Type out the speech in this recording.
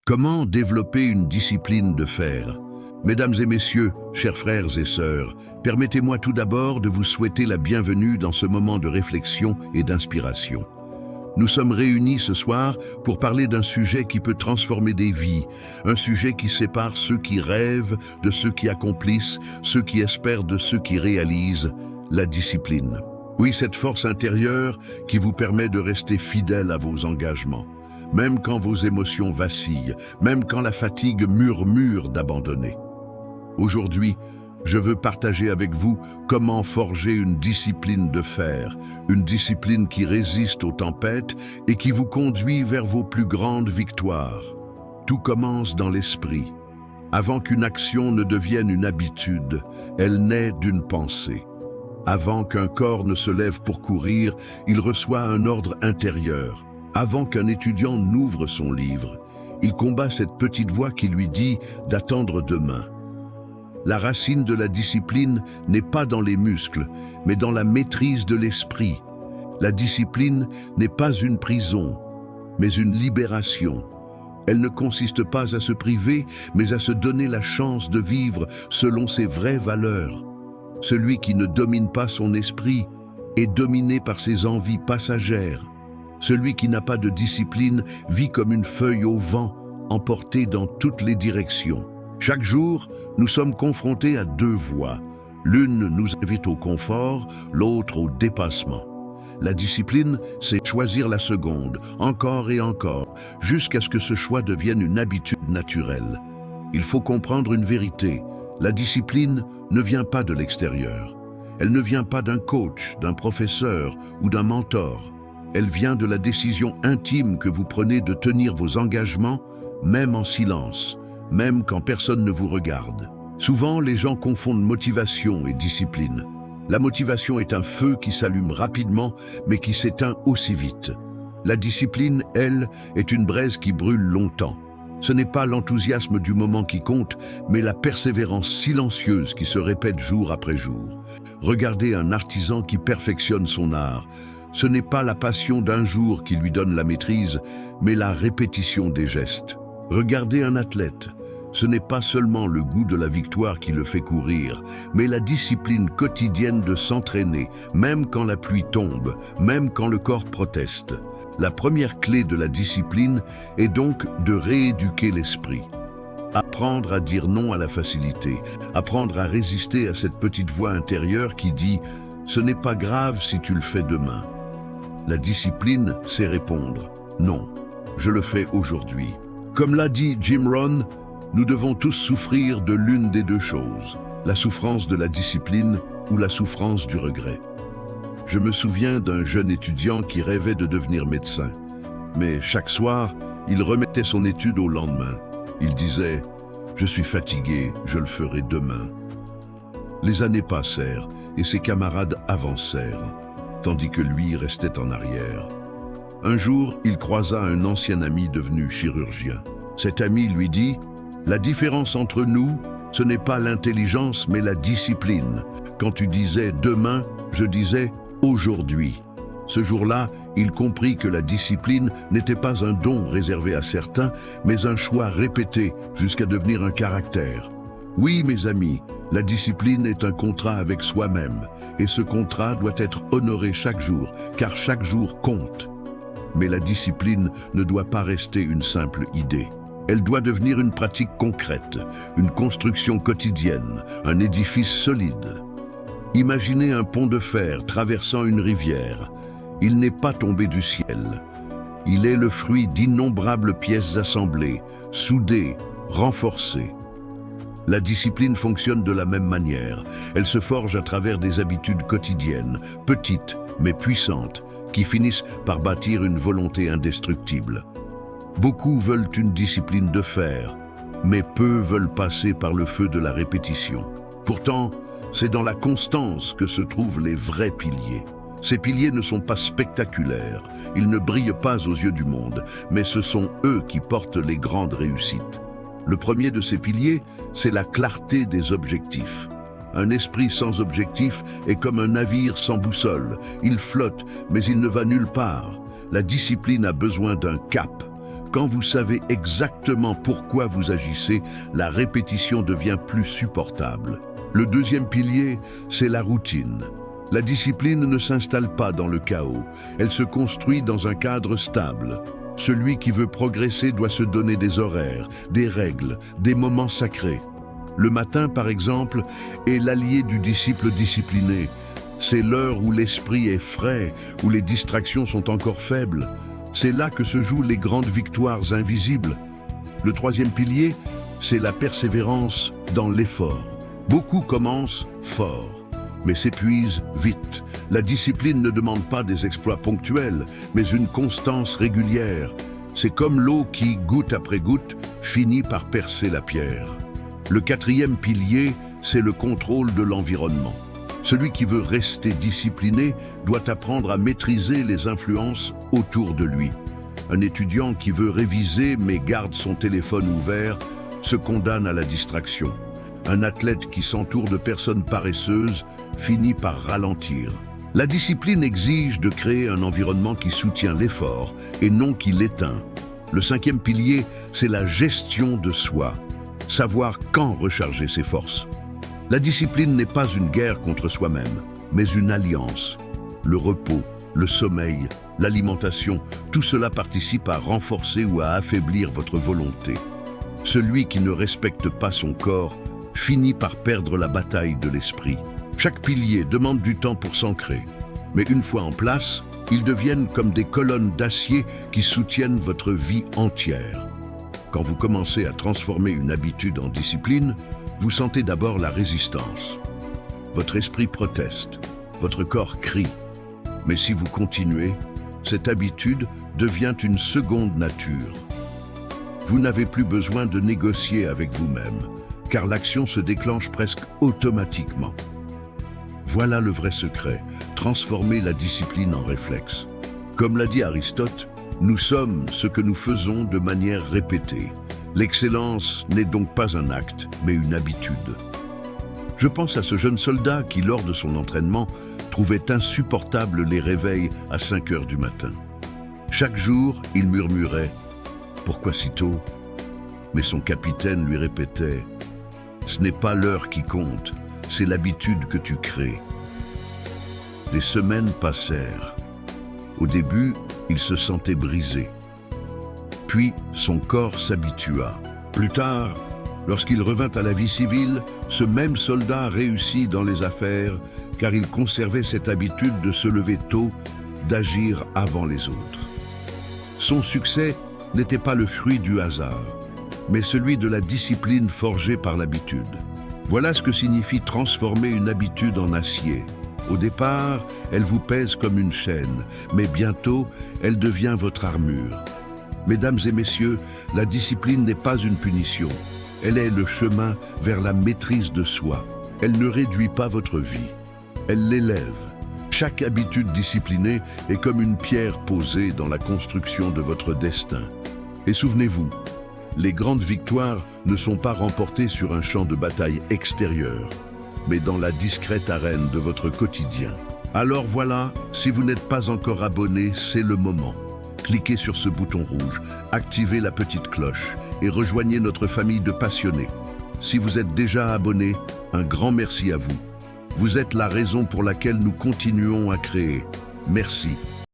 Comment développer une discipline de fer? Mesdames et messieurs, chers frères et sœurs, permettez-moi tout d'abord de vous souhaiter la bienvenue dans ce moment de réflexion et d'inspiration. Nous sommes réunis ce soir pour parler d'un sujet qui peut transformer des vies, un sujet qui sépare ceux qui rêvent de ceux qui accomplissent, ceux qui espèrent de ceux qui réalisent, la discipline. Oui, cette force intérieure qui vous permet de rester fidèle à vos engagements, même quand vos émotions vacillent, même quand la fatigue murmure d'abandonner. Aujourd'hui, je veux partager avec vous comment forger une discipline de fer, une discipline qui résiste aux tempêtes et qui vous conduit vers vos plus grandes victoires. Tout commence dans l'esprit. Avant qu'une action ne devienne une habitude, elle naît d'une pensée. Avant qu'un corps ne se lève pour courir, il reçoit un ordre intérieur. Avant qu'un étudiant n'ouvre son livre, il combat cette petite voix qui lui dit d'attendre demain. La racine de la discipline n'est pas dans les muscles, mais dans la maîtrise de l'esprit. La discipline n'est pas une prison, mais une libération. Elle ne consiste pas à se priver, mais à se donner la chance de vivre selon ses vraies valeurs. Celui qui ne domine pas son esprit est dominé par ses envies passagères. Celui qui n'a pas de discipline vit comme une feuille au vent, emportée dans toutes les directions. Chaque jour, nous sommes confrontés à deux voies. L'une nous invite au confort, l'autre au dépassement. La discipline, c'est choisir la seconde, encore et encore, jusqu'à ce que ce choix devienne une habitude naturelle. Il faut comprendre une vérité. La discipline ne vient pas de l'extérieur. Elle ne vient pas d'un coach, d'un professeur ou d'un mentor. Elle vient de la décision intime que vous prenez de tenir vos engagements, même en silence, même quand personne ne vous regarde. Souvent, les gens confondent motivation et discipline. La motivation est un feu qui s'allume rapidement, mais qui s'éteint aussi vite. La discipline, elle, est une braise qui brûle longtemps. Ce n'est pas l'enthousiasme du moment qui compte, mais la persévérance silencieuse qui se répète jour après jour. Regardez un artisan qui perfectionne son art. Ce n'est pas la passion d'un jour qui lui donne la maîtrise, mais la répétition des gestes. Regardez un athlète. Ce n'est pas seulement le goût de la victoire qui le fait courir, mais la discipline quotidienne de s'entraîner, même quand la pluie tombe, même quand le corps proteste. La première clé de la discipline est donc de rééduquer l'esprit. Apprendre à dire non à la facilité, apprendre à résister à cette petite voix intérieure qui dit « ce n'est pas grave si tu le fais demain ». La discipline, c'est répondre « non, je le fais aujourd'hui ». Comme l'a dit Jim Rohn, nous devons tous souffrir de l'une des deux choses, la souffrance de la discipline ou la souffrance du regret. Je me souviens d'un jeune étudiant qui rêvait de devenir médecin, mais chaque soir, il remettait son étude au lendemain. Il disait « je suis fatigué, je le ferai demain ». Les années passèrent et ses camarades avancèrent, tandis que lui restait en arrière. Un jour, il croisa un ancien ami devenu chirurgien. Cet ami lui dit « La différence entre nous, ce n'est pas l'intelligence, mais la discipline. Quand tu disais « demain », je disais « aujourd'hui ». Ce jour-là, il comprit que la discipline n'était pas un don réservé à certains, mais un choix répété jusqu'à devenir un caractère. Oui, mes amis, la discipline est un contrat avec soi-même, et ce contrat doit être honoré chaque jour, car chaque jour compte. Mais la discipline ne doit pas rester une simple idée. Elle doit devenir une pratique concrète, une construction quotidienne, un édifice solide. Imaginez un pont de fer traversant une rivière. Il n'est pas tombé du ciel. Il est le fruit d'innombrables pièces assemblées, soudées, renforcées. La discipline fonctionne de la même manière. Elle se forge à travers des habitudes quotidiennes, petites mais puissantes, qui finissent par bâtir une volonté indestructible. Beaucoup veulent une discipline de fer, mais peu veulent passer par le feu de la répétition. Pourtant, c'est dans la constance que se trouvent les vrais piliers. Ces piliers ne sont pas spectaculaires, ils ne brillent pas aux yeux du monde, mais ce sont eux qui portent les grandes réussites. Le premier de ces piliers, c'est la clarté des objectifs. Un esprit sans objectif est comme un navire sans boussole. Il flotte, mais il ne va nulle part. La discipline a besoin d'un cap. Quand vous savez exactement pourquoi vous agissez, la répétition devient plus supportable. Le deuxième pilier, c'est la routine. La discipline ne s'installe pas dans le chaos, elle se construit dans un cadre stable. Celui qui veut progresser doit se donner des horaires, des règles, des moments sacrés. Le matin, par exemple, est l'allié du disciple discipliné. C'est l'heure où l'esprit est frais, où les distractions sont encore faibles. C'est là que se jouent les grandes victoires invisibles. Le troisième pilier, c'est la persévérance dans l'effort. Beaucoup commencent fort, mais s'épuisent vite. La discipline ne demande pas des exploits ponctuels, mais une constance régulière. C'est comme l'eau qui, goutte après goutte, finit par percer la pierre. Le quatrième pilier, c'est le contrôle de l'environnement. Celui qui veut rester discipliné doit apprendre à maîtriser les influences autour de lui. Un étudiant qui veut réviser mais garde son téléphone ouvert se condamne à la distraction. Un athlète qui s'entoure de personnes paresseuses finit par ralentir. La discipline exige de créer un environnement qui soutient l'effort et non qui l'éteint. Le cinquième pilier, c'est la gestion de soi. Savoir quand recharger ses forces. La discipline n'est pas une guerre contre soi-même, mais une alliance. Le repos, le sommeil, l'alimentation, tout cela participe à renforcer ou à affaiblir votre volonté. Celui qui ne respecte pas son corps finit par perdre la bataille de l'esprit. Chaque pilier demande du temps pour s'ancrer, mais une fois en place, ils deviennent comme des colonnes d'acier qui soutiennent votre vie entière. Quand vous commencez à transformer une habitude en discipline, vous sentez d'abord la résistance. Votre esprit proteste, votre corps crie. Mais si vous continuez, cette habitude devient une seconde nature. Vous n'avez plus besoin de négocier avec vous-même, car l'action se déclenche presque automatiquement. Voilà le vrai secret, transformer la discipline en réflexe. Comme l'a dit Aristote, nous sommes ce que nous faisons de manière répétée. L'excellence n'est donc pas un acte, mais une habitude. Je pense à ce jeune soldat qui, lors de son entraînement, trouvait insupportables les réveils à 5 heures du matin. Chaque jour, il murmurait « Pourquoi si tôt ?» Mais son capitaine lui répétait « Ce n'est pas l'heure qui compte, c'est l'habitude que tu crées. » Les semaines passèrent. Au début, il se sentait brisé. Puis, son corps s'habitua. Plus tard, lorsqu'il revint à la vie civile, ce même soldat réussit dans les affaires car il conservait cette habitude de se lever tôt, d'agir avant les autres. Son succès n'était pas le fruit du hasard, mais celui de la discipline forgée par l'habitude. Voilà ce que signifie transformer une habitude en acier. Au départ, elle vous pèse comme une chaîne, mais bientôt, elle devient votre armure. Mesdames et messieurs, la discipline n'est pas une punition. Elle est le chemin vers la maîtrise de soi. Elle ne réduit pas votre vie. Elle l'élève. Chaque habitude disciplinée est comme une pierre posée dans la construction de votre destin. Et souvenez-vous, les grandes victoires ne sont pas remportées sur un champ de bataille extérieur, mais dans la discrète arène de votre quotidien. Alors voilà, si vous n'êtes pas encore abonné, c'est le moment. Cliquez sur ce bouton rouge, activez la petite cloche et rejoignez notre famille de passionnés. Si vous êtes déjà abonné, un grand merci à vous. Vous êtes la raison pour laquelle nous continuons à créer. Merci.